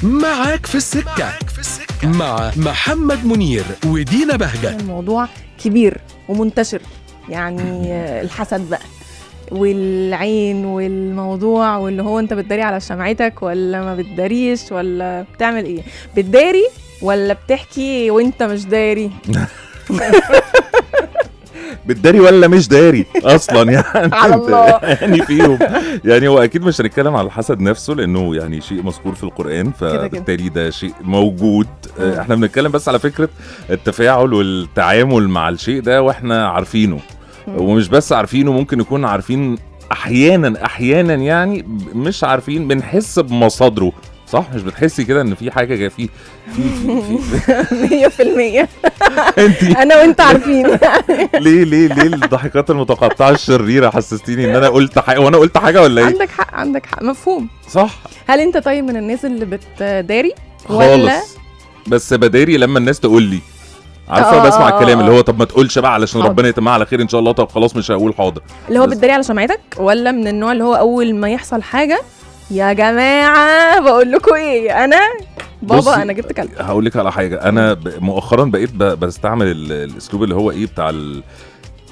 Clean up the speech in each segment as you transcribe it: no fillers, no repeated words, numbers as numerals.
معاك في السكة مع محمد منير ودينا بهجت. الموضوع كبير ومنتشر، يعني الحسد بقى والعين والموضوع، واللي هو انت بتداري على شمعتك ولا ما بتداريش، ولا بتعمل ايه؟ بتداري ولا بتحكي وانت مش داري؟ بتداري ولا مش داري اصلا يعني على الله. يعني فيهم، يعني هو اكيد مش هنتكلم على الحسد نفسه لانه يعني شيء مذكور في القرآن، فبالتالي ده شيء موجود. احنا بنتكلم بس على فكرة التفاعل والتعامل مع الشيء ده واحنا عارفينه، ومش بس عارفينه، ممكن نكون عارفين احيانا يعني مش عارفين، بنحس بمصادره. صح؟ مش بتحسي كده ان في حاجه جايه في 100%. انت انا وانت عارفين. ليه الضحكات المتقطعه الشريره؟ حسستيني ان انا قلت حاجه، وانا قلت حاجه ولا ايه؟ عندك حق، مفهوم. صح. هل انت طيب من الناس اللي بتداري ولا خالص؟ بس بداري لما الناس تقول لي، عارفه، بسمع الكلام اللي هو طب ما تقولش بقى علشان حاضر. ربنا يتمها على خير ان شاء الله، طب خلاص مش هقول حاضر. اللي هو بس بتداري على شمعتك، ولا من النوع اللي هو اول ما يحصل حاجه يا جماعه بقول لكم ايه، انا بابا انا جبت كلب؟ هقول لك على حاجه، انا مؤخرا بقيت بستعمل الاسلوب اللي هو ايه بتاع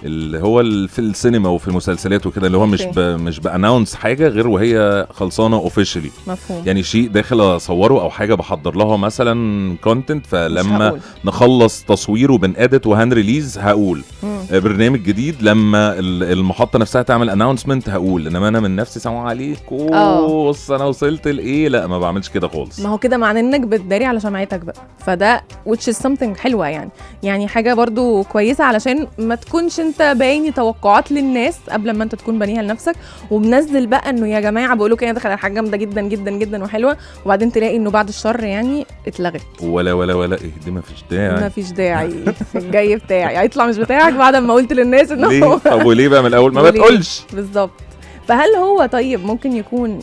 اللي هو في السينما وفي المسلسلات وكده، اللي هو مش باناونس حاجه غير وهي خلصانه اوفيشالي. مفهوم. يعني شيء داخل اصوره او حاجه بحضر لها مثلا كونتنت، فلما نخلص تصوير وبنأدت وهان ريليز هقول برنامج جديد، لما المحطه نفسها تعمل اناونسمنت هقول، انما انا من نفسي سلام عليكم بص انا وصلت لايه، لا ما بعملش كده خالص. ما هو كده معناه انك بتداري على شمعتك بقى، فده which is something حلوه، يعني حاجه برضو كويسه، علشان ما تكونش انت بايني توقعات للناس قبل ما انت تكون بانيها لنفسك، وبنزل بقى انه يا جماعه بقولوا كده دخل حاجه جامده جدا جدا جدا وحلوه، وبعدين تلاقي انه بعد الشر يعني اتلغت. ولا اهدي، ما فيش داعي الجاي بتاعي هيطلع مش بتاعك بعد ما قلت للناس انه ليه؟ طب وليه بقى من الاول ما تقولش؟ بالظبط. فهل هو طيب ممكن يكون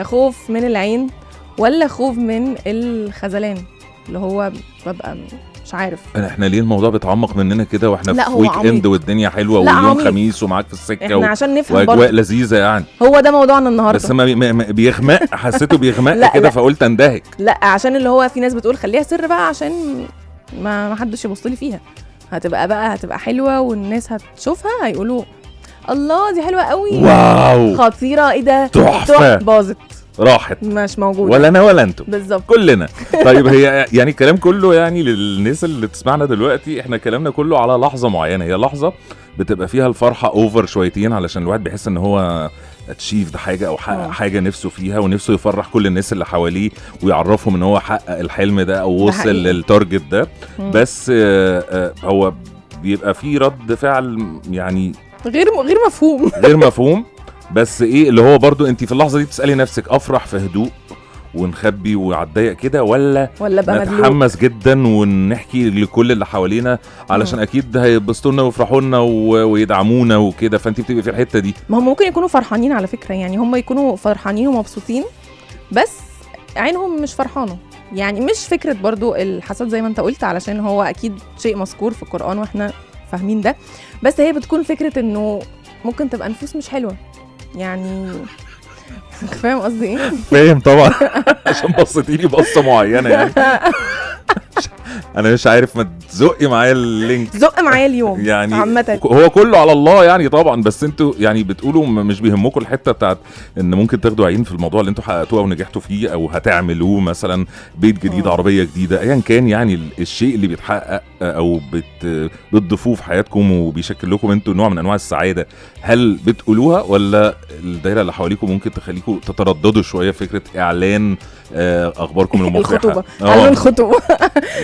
خوف من العين ولا خوف من الخذلان، اللي هو ببقى مش عارف؟ احنا ليه الموضوع بيتعمق مننا كده واحنا في هو ويك عميق. اند والدنيا حلوه ويوم عميق. خميس ومعاك في السكه احنا عشان نفهم واجواء برضه لذيذه يعني. هو ده موضوعنا النهارده. بس ما بيغمق، حسيته بيغمق لا كده فقلت اندهك. لا عشان اللي هو في ناس بتقول خليها سر بقى عشان ما حدش يبص لي فيها، هتبقى حلوه والناس هتشوفها هيقولوا الله دي حلوه قوي، واو خطيره، ايه ده، تحفه، باظت راحت، مش موجوده، ولا انا ولا انتم بالظبط كلنا. طيب هي يعني الكلام كله يعني للناس اللي بتسمعنا دلوقتي، احنا كلامنا كله على لحظه معينه، هي لحظه بتبقى فيها الفرحه اوفر شويتين، علشان الواحد بيحس ان هو اتشيف ده حاجه او حقق حاجه نفسه فيها، ونفسه يفرح كل الناس اللي حواليه ويعرفهم ان هو حقق الحلم ده او وصل للتارجت ده. بس هو بيبقى فيه رد فعل يعني غير مفهوم. بس ايه اللي هو برضو انت في اللحظه دي بتسالي نفسك، افرح في هدوء ونخبي وعالضيق كده، ولا نتحمس جدا ونحكي لكل اللي حوالينا علشان اكيد هيبسطوا لنا ويفرحوا لنا ويدعمونا وكده، فانت بتبقي في الحته دي. ما هم ممكن يكونوا فرحانين على فكره، يعني هم يكونوا فرحانين ومبسوطين بس عينهم مش فرحانه، يعني مش فكره برضو الحسد زي ما انت قلت، علشان هو اكيد شيء مذكور في القرآن واحنا فاهمين ده، بس هي بتكون فكره انه ممكن تبقى نفوس مش حلوه، يعني فاهم قصدي ايه؟ فاهم طبعا. عشان بصتيلي بصه معينه يعني. انا مش عارف، ما تزقي معايا اللينك، زق معايا اليوم يعني عامه، هو كله على الله يعني طبعا، بس انتوا يعني بتقولوا مش بيهمكم الحته بتاعت ان ممكن تاخدوا عين في الموضوع اللي انتوا حققتوه او نجحتوا فيه او هتعملوه، مثلا بيت جديد، عربيه جديده، ايا كان يعني الشيء اللي بيتحقق او بتضيفوه في حياتكم وبيشكل لكم انتوا نوع من انواع السعاده، هل بتقولوها ولا الدايره اللي حواليكم ممكن تخليكم تترددوا شويه في فكره اعلان اخباركم المفرحه؟ اعلان الخطوبه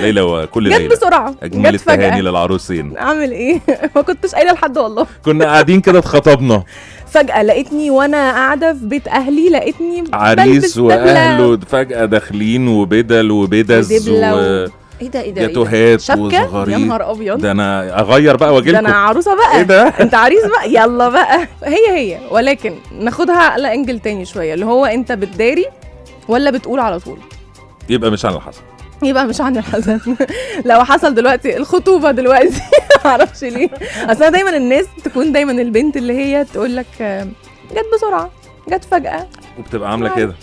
ليلى وكل ليلى جت بسرعه، اجمل التهاني للعروسين. اعمل ايه؟ ما كنتش قايله لحد والله، كنا قاعدين كده اتخطبنا، فجأة لقيتني وانا قاعدة في بيت اهلي، لقيتني عريس واهله فجأة داخلين وبدل وبدز ايه ده جاتوهات وزغاريط، يا نهار ابيض، ده انا اغير بقى واجيلكم، ده انا عروسه بقى، ايه ده انت عريس بقى، يلا بقى. هي ولكن ناخدها على انجل تاني شويه، اللي هو انت بتداري ولا بتقول على طول؟ يبقى مش عن الحسن، يبقى مش عن الحسن. لو حصل دلوقتي الخطوبه دلوقتي معرفش ليه، اصلا دايما الناس تكون دايما البنت اللي هي تقول لك جت بسرعه، جت فجأة، وبتبقى عامله كده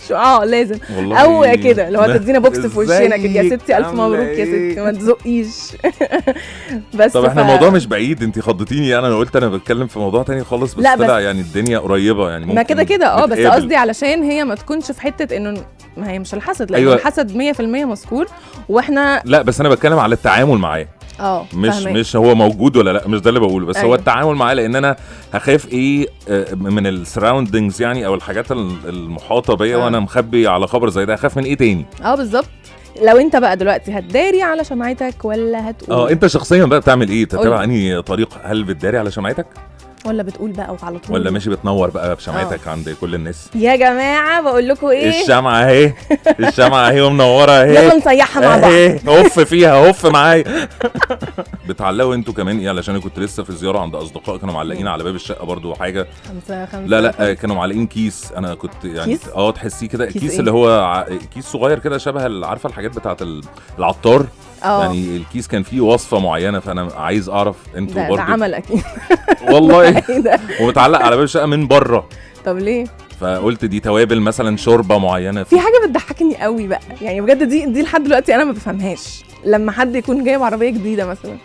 لازم والله او كده اللي هو تدينا بوكس في وشنا كده، يا ستي الف عاملة مبروك يا إيه؟ ستي ما تزقيش. بس طب احنا الموضوع مش بعيد، انت خضتيني. انا قلت انا بتكلم في موضوع تاني خالص، بس لا طلع بس يعني الدنيا قريبه يعني ممكن ما كده بس نتقابل. قصدي علشان هي ما تكونش في حته انه ما هي مش الحسد، لان أيوة. الحسد 100% مذكور واحنا لا بس انا بتكلم على التعامل معاه، مش هو موجود ولا لا، مش ده اللي بقوله، بس أيوة. هو التعامل معاه، لان انا هخاف ايه من السراوندنجز يعني، او الحاجات المحاطه بيا وانا مخبي على خبر زي ده، هخاف من ايه تاني؟ بالظبط. لو انت بقى دلوقتي هتداري على شمعتك ولا هتقول؟ انت شخصيا بقى بتعمل ايه؟ تتابع انهي طريق؟ هل بتداري على شمعتك ولا بتقول بقى وعلى طول، ولا ماشي بتنور بقى بشمعتك عند كل الناس؟ يا جماعه بقول لكم ايه، الشمعه اهي، الشمعه اهي ومنوره اهي، يلا نسيحها مع بعض، هف فيها، هف معايا. بتعلقوا انتوا كمان ايه؟ علشان انا كنت لسه في زياره عند اصدقاء كانوا معلقين على باب الشقه برضو حاجه. لا كانوا معلقين كيس. انا كنت يعني تحسيه كده كيس اللي هو كيس صغير كده شبه عارفه الحاجات بتاعه العطار. يعني الكيس كان فيه وصفه معينه، فانا عايز اعرف انتوا برضو. ده عمل اكيد والله. ومتعلق على باب الشقه من بره. طب ليه؟ فقلت دي توابل مثلا، شوربه معينه. في حاجه بتضحكني قوي بقى يعني بجد، دي لحد دلوقتي انا ما بفهمهاش. لما حد يكون جايب عربيه جديده مثلا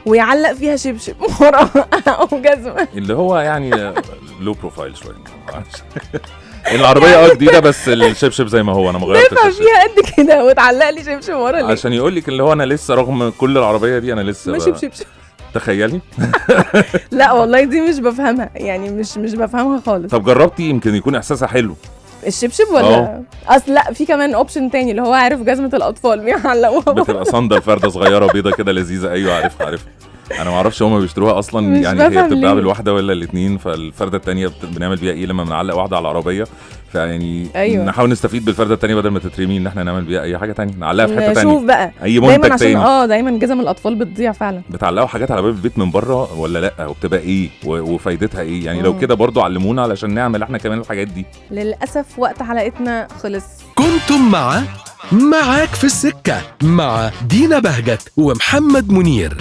ويعلق فيها شبشب ورا او جزمه، اللي هو يعني لو بروفايل شويه. العربيه جديده بس الشبشب زي ما هو، انا ما غيرتش الشبشب فيها قد كده وتعلق لي شبشب ورا ليه؟ عشان يقول لك اللي هو انا لسه رغم كل العربيه دي انا لسه ماشي بشبشب. تخيلي. لا والله دي مش بفهمها يعني، مش بفهمها خالص. طب جربتي؟ يمكن يكون احساسها حلو الشبشب ولا اصل لا، في كمان اوبشن تاني اللي هو عارف جزمه الاطفال بيعلقوها، بتبقى صندل فرده صغيره بيضه كده لذيذه. ايوه عارفها. انا ما اعرفش هما بيشتروها اصلا يعني، هي بتتباع بالواحده ولا الاثنين. فالفرده الثانيه بنعمل بيها ايه لما بنعلق واحده على العربيه؟ فيعني نحاول نستفيد بالفرده الثانيه بدل ما تترمي، ان احنا نعمل بيها اي حاجه ثانيه، نعلقها في حته ثانيه. شوف بقى اي منتج ثاني دايما جزم الاطفال بتضيع فعلا. بتعلقوا حاجات على باب البيت من بره ولا لا؟ وبتبقى ايه وفايدتها ايه يعني؟ لو كده برضو علمونا علشان نعمل احنا كمان الحاجات دي. للاسف وقت حلقتنا خلص. كنتم معاك في السكة مع دينا بهجت ومحمد منير.